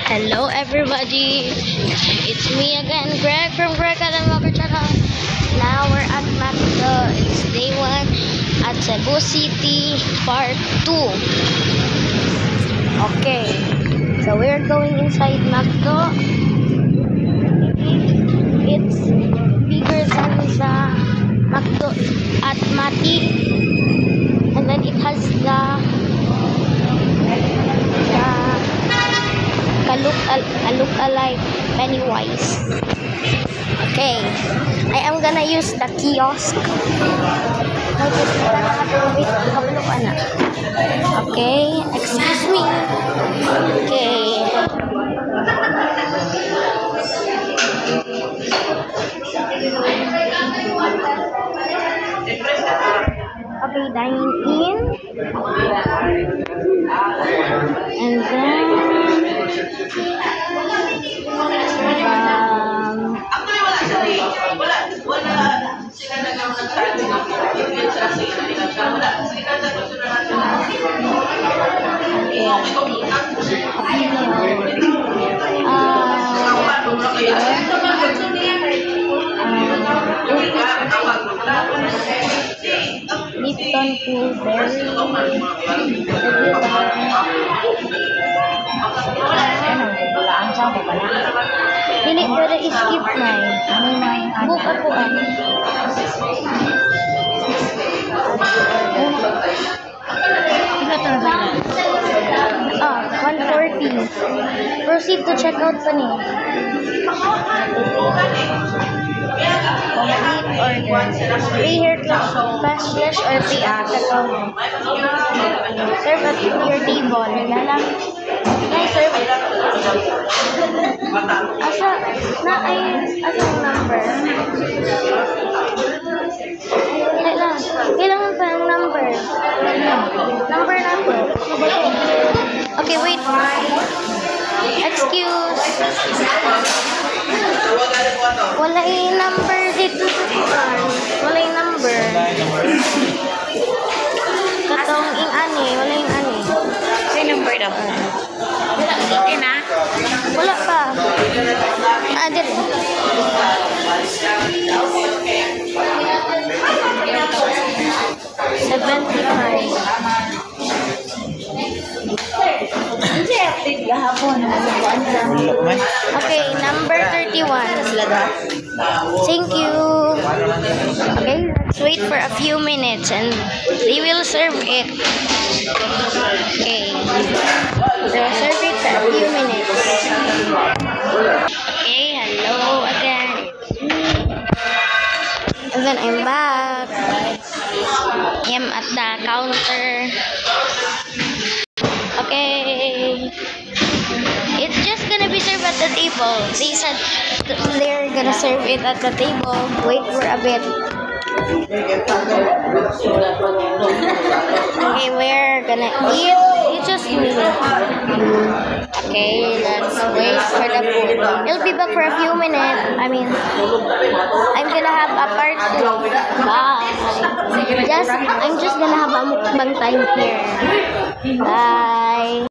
Hello everybody, it's me again, Greg from Greg Adamaker Channel. Now we're at McDo. It's day 1 at Cebu City, part 2. Okay, so we're going inside McDo. It's bigger than the McDo at Mati, and then it has the look-alike Pennywise. Okay, I am gonna use the kiosk. Okay, excuse me. Okay. Okay, dine in. And then Lipton Cool Berry. Dili pero skip na eh. Buka po ah, 140. Proceed to check out pa niya. Complete order. Pay here cash or pay at the counter. Serve at your table. Lalang. Serve. Asa yung number? Kailangan pa yung number. Number natin. Okay, wait. Excuse. Wala yung number dito. Wala yung number. Katong yung ani. Wala yung ani. May number daw. Okay na? Wala pa. Dito. 75. Okay, number 31. Thank you. Okay, let's wait for a few minutes and they will serve it. Okay, they'll serve it for a few minutes. Okay, hello again. And then I'm back. I'm at the counter. Okay, it's just gonna be served at the table. They said they're gonna serve it at the table. Wait for a bit. Okay, we're gonna eat. It's just me. Okay, let's wait for the food. It'll be back for a few minutes. I'm gonna have a part 2. Bye. I'm just gonna have a mukbang time here. Bye.